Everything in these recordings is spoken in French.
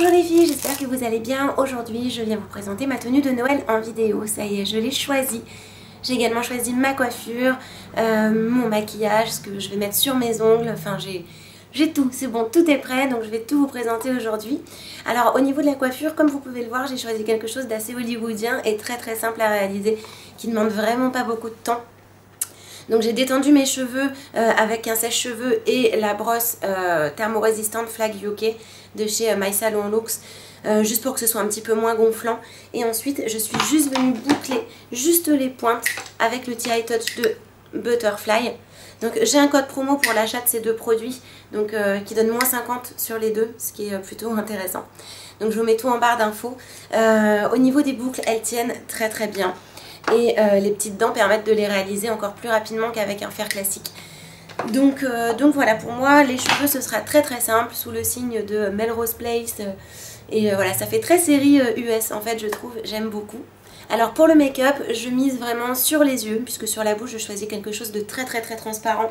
Bonjour les filles, j'espère que vous allez bien. Aujourd'hui, je viens vous présenter ma tenue de Noël en vidéo. Ça y est, je l'ai choisie. J'ai également choisi ma coiffure, mon maquillage, ce que je vais mettre sur mes ongles. Enfin, j'ai tout, c'est bon, tout est prêt, donc je vais tout vous présenter aujourd'hui. Alors, au niveau de la coiffure, comme vous pouvez le voir, j'ai choisi quelque chose d'assez hollywoodien et très très simple à réaliser, qui ne demande vraiment pas beaucoup de temps. Donc j'ai détendu mes cheveux avec un sèche-cheveux et la brosse thermorésistante Flag UK de chez My Salon Looks, juste pour que ce soit un petit peu moins gonflant. Et ensuite je suis juste venue boucler juste les pointes avec le TI Touch de Butterfly. Donc j'ai un code promo pour l'achat de ces deux produits, donc qui donne moins 50 sur les deux, ce qui est plutôt intéressant. Donc je vous mets tout en barre d'infos. Au niveau des boucles, elles tiennent très très bien. Et les petites dents permettent de les réaliser encore plus rapidement qu'avec un fer classique. Donc voilà, pour moi les cheveux ce sera très très simple sous le signe de Melrose Place. Et voilà, ça fait très série US en fait, je trouve, j'aime beaucoup. Alors pour le make-up, je mise vraiment sur les yeux, puisque sur la bouche je choisis quelque chose de très très très transparent.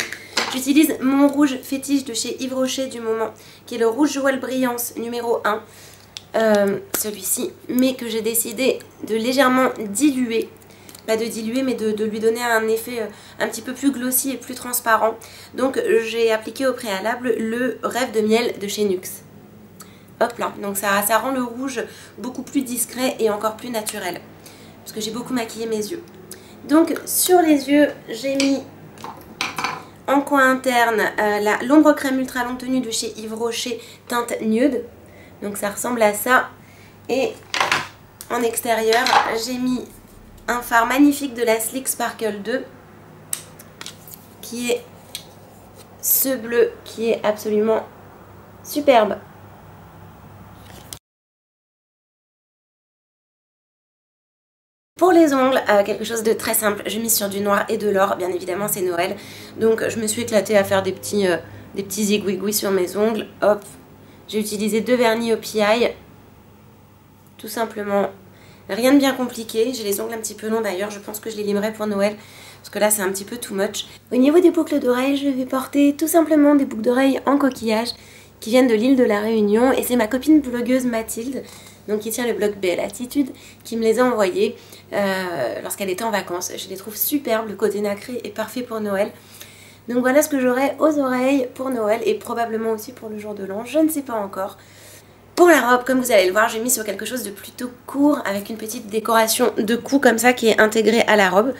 J'utilise mon rouge fétiche de chez Yves Rocher du moment, qui est le rouge Jewel Brillance numéro 1. Celui-ci, mais que j'ai décidé de légèrement diluer. Pas de diluer, mais de lui donner un effet un petit peu plus glossy et plus transparent. Donc j'ai appliqué au préalable le Rêve de miel de chez NYX. Hop là, donc ça rend le rouge beaucoup plus discret et encore plus naturel. Parce que j'ai beaucoup maquillé mes yeux. Donc sur les yeux, j'ai mis en coin interne l'ombre crème ultra longue tenue de chez Yves Rocher teinte nude. Donc ça ressemble à ça. Et en extérieur, j'ai mis un fard magnifique de la Sleek Sparkle 2 qui est ce bleu qui est absolument superbe. Pour les ongles, quelque chose de très simple, j'ai mis sur du noir et de l'or, bien évidemment c'est Noël, donc je me suis éclatée à faire des petits zigouigouis sur mes ongles. Hop, j'ai utilisé deux vernis au PI, tout simplement. Rien de bien compliqué, j'ai les ongles un petit peu longs d'ailleurs, je pense que je les limerai pour Noël, parce que là c'est un petit peu too much. Au niveau des boucles d'oreilles, je vais porter tout simplement des boucles d'oreilles en coquillage, qui viennent de l'île de la Réunion, et c'est ma copine blogueuse Mathilde, donc qui tient le blog Belle Attitude, qui me les a envoyées lorsqu'elle était en vacances. Je les trouve superbes, le côté nacré est parfait pour Noël. Donc voilà ce que j'aurai aux oreilles pour Noël, et probablement aussi pour le jour de l'an, je ne sais pas encore. Pour la robe, comme vous allez le voir, j'ai mis sur quelque chose de plutôt court avec une petite décoration de cou comme ça qui est intégrée à la robe.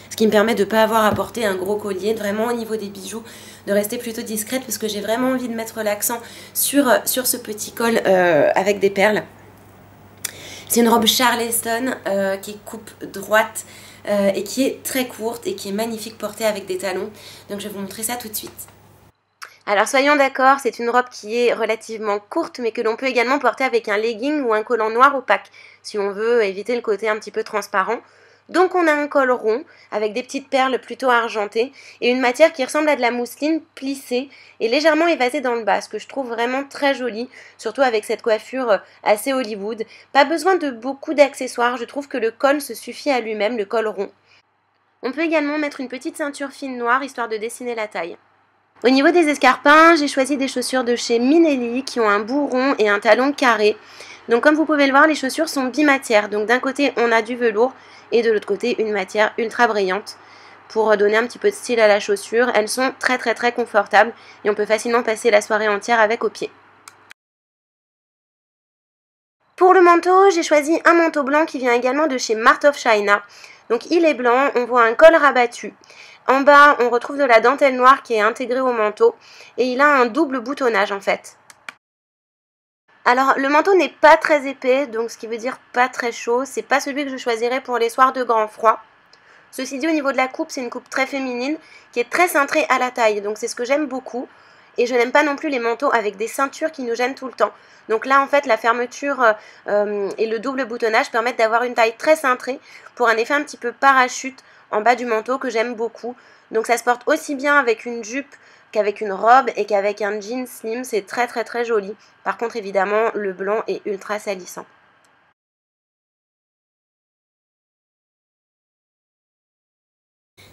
Ce qui me permet de ne pas avoir à porter un gros collier, vraiment au niveau des bijoux, de rester plutôt discrète parce que j'ai vraiment envie de mettre l'accent sur ce petit col avec des perles. C'est une robe Charleston qui est coupe droite et qui est très courte et qui est magnifique portée avec des talons. Donc je vais vous montrer ça tout de suite. Alors soyons d'accord, c'est une robe qui est relativement courte mais que l'on peut également porter avec un legging ou un collant noir opaque si on veut éviter le côté un petit peu transparent. Donc on a un col rond avec des petites perles plutôt argentées et une matière qui ressemble à de la mousseline plissée et légèrement évasée dans le bas, ce que je trouve vraiment très joli, surtout avec cette coiffure assez Hollywood. Pas besoin de beaucoup d'accessoires, je trouve que le col se suffit à lui-même, le col rond. On peut également mettre une petite ceinture fine noire histoire de dessiner la taille. Au niveau des escarpins, j'ai choisi des chaussures de chez Minelli qui ont un bout rond et un talon carré. Donc comme vous pouvez le voir, les chaussures sont bimatières. Donc d'un côté, on a du velours et de l'autre côté, une matière ultra brillante pour donner un petit peu de style à la chaussure. Elles sont très très très confortables et on peut facilement passer la soirée entière avec au pied. Pour le manteau, j'ai choisi un manteau blanc qui vient également de chez Mart of China. Donc il est blanc, on voit un col rabattu. En bas, on retrouve de la dentelle noire qui est intégrée au manteau et il a un double boutonnage en fait. Alors le manteau n'est pas très épais, donc ce qui veut dire pas très chaud. C'est pas celui que je choisirais pour les soirs de grand froid. Ceci dit, au niveau de la coupe, c'est une coupe très féminine qui est très cintrée à la taille, donc c'est ce que j'aime beaucoup. Et je n'aime pas non plus les manteaux avec des ceintures qui nous gênent tout le temps. Donc là, en fait, la fermeture et le double boutonnage permettent d'avoir une taille très cintrée pour un effet un petit peu parachute en bas du manteau que j'aime beaucoup. Donc ça se porte aussi bien avec une jupe qu'avec une robe et qu'avec un jean slim, c'est très très très joli. Par contre, évidemment, le blanc est ultra salissant.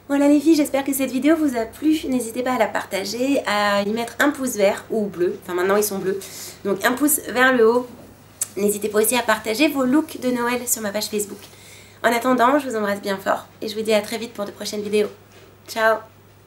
Voilà les filles, j'espère que cette vidéo vous a plu. N'hésitez pas à la partager, à y mettre un pouce vert ou bleu. Enfin maintenant ils sont bleus. Donc un pouce vers le haut N'hésitez pas aussi à partager vos looks de Noël sur ma page Facebook. En attendant, je vous embrasse bien fort et je vous dis à très vite pour de prochaines vidéos. Ciao!